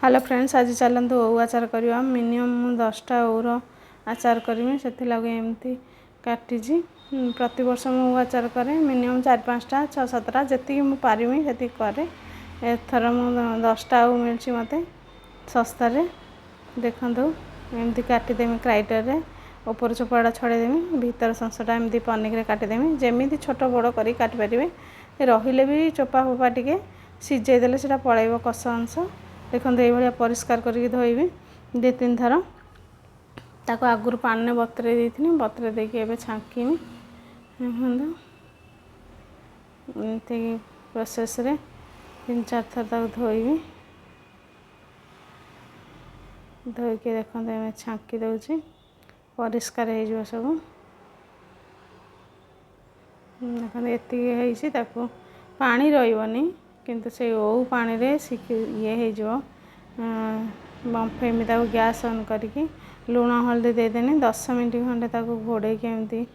Hello friends, आज चलतु ओऊ आचार करवा। मिनिमम 10टा ओऊर आचार करी से लगे एमती काटी। प्रति वर्ष मु आचार करे मिनिमम 4-5टा 6-7टा जी पारि से करे। एथर मु 10टा ओऊ मिली मत सस्तार। देखु एमती काटिदेमी ग्राइंडर रे ऊपर चोपाड़ा छड़ेदेमी भीतर संसटा एमती पनिक काटिदेमी जमी छोट बड़ कर काटिपारे। रही भी चोपा फोपा टे सीझेदेले से पलैब कष अंश। देखो ये परिष्कार करके धोइबी 2-3 थर। ताको आगुरी पानी बतरे देती बतरे देकी एबे छांकीमी। एमती प्रोसेस रे 3-4 थर ताको धोइबी। धोईके देखो एम छांकी दौची परिष्कार हो सब। देखो ये ताको पानी रही किंतु से ओऊ पानी रे ये हो बंफेमी गैस ऑन करके लुण हल्दी देदेनी 10 मिनट खंडे घोड़े एमती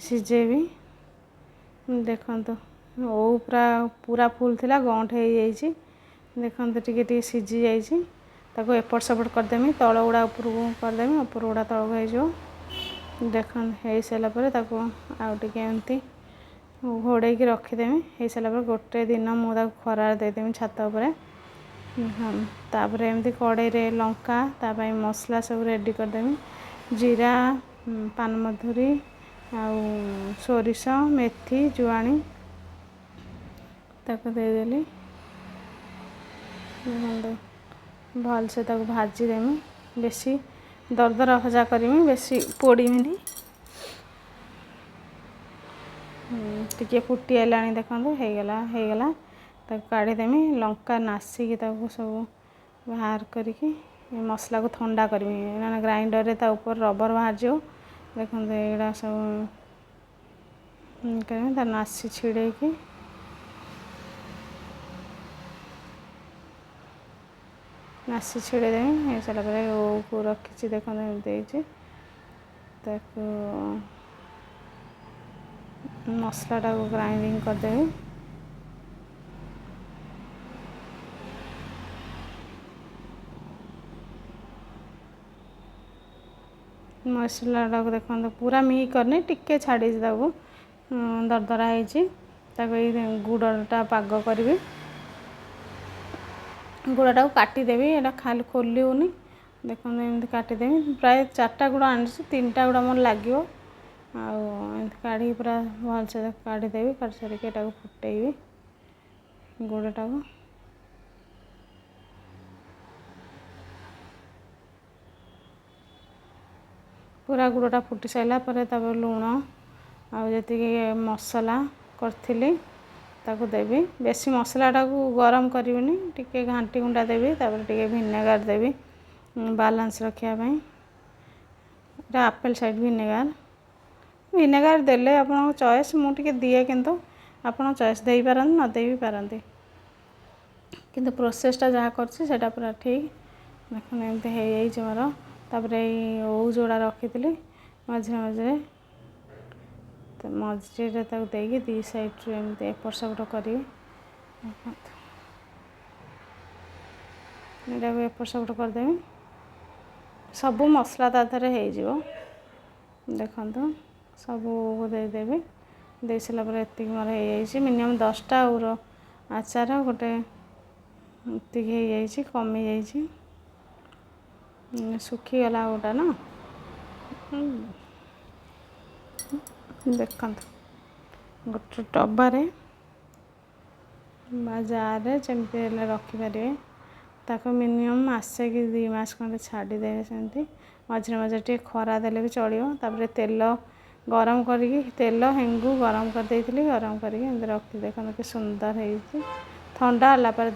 सीझेबी। देखो ओऊ पूरा फुल थिला गंठ हो जाइए। देखो टे सीझी जाइए एपट सेपट करदेमी तल गुड़ा ऊपर को करदेमी ऊपर गुड़ा तल को। देख हो सारापर आउटे एमती घोड़े की रखीदेमी। हो सारापर गोटे दिन मुझे खरार देदेमी छात उपर। तापर एमती कड़े रे लंका तापाई मसला सब रेडी करदेमी। जीरा पानमधुरी सोरिष मेथी जुआणी ताको देदेली। भल से भाजीदेमी बेसी दरदरा भजा करमी बेसी पोड़ीमिनी। टिके फुटी आलानी देखो होगला काढ़ीदेमी। लंका नासिकी सब बाहर करके मसला को ठंडा करमी ना ग्राइंडर रे ऊपर रबर बाहर जो। देखो ये सब करमी नासी छिड़े नासी छिड़ेदेमी। हो सारापर ओऊ को रखी देखो मसलाटा को ग्राइंडिंग करदेवी। मसलाटा को देखो पूरा मिही करनी टिके छाड़ी दरदरा हो गुड़टा पाग करी। गुड़ाटा को काटिदेवी एटा खाली खोली होनी। देखो एमती काटिदेवी प्राय 4टा गुड़ आनी 3टा गुड़ा मोर लगे काढ़ी पूरा भल से काढ़ीदेवी। काढ़ी सारिक एटा फुटेबी गुड़टा को। पूरा गुड़टा फुटी सारा पर लुण आती मसला करी ताको देवी। बेसी मसलाटा को गरम करी टिके घांटी गुंडा देवी। तापर टिके विनेगार देवी बालांस रखापी। आपेल साइड विनेगार देले आपन चॉइस मुझे दिए किंतु आपन चॉइस दे पारती न दे भी पारती किंतु प्रोसेसटा जहाँ करटा पूरा ठीक। देखो एमती हो मोर। तापर ओऊ जोड़ा रखी मझे मझे मझे देकी 2 साइड एमती एपट सेपट करी एपट सेपट करदेवी। सब मसला तादे हो देखो सब देदेवी। दे सारापर एति मोर हो मिनिमम 10टा ओऊर आचार गोटे एति कमी जा सुखीगला गोटा ना। देखो गोटे डबारे जार जमती रखिपारे ताको मिनिमम आसे कि 2 मास खंडे छाड़ीदेवे सेमती। मझे मझे टे खरा देले भी चलियो। तापर तेल गरम करी तेल हेंगू गरम कर देइथिली गरम करके रखी। देखो कि सुंदर है ठंडा होला पर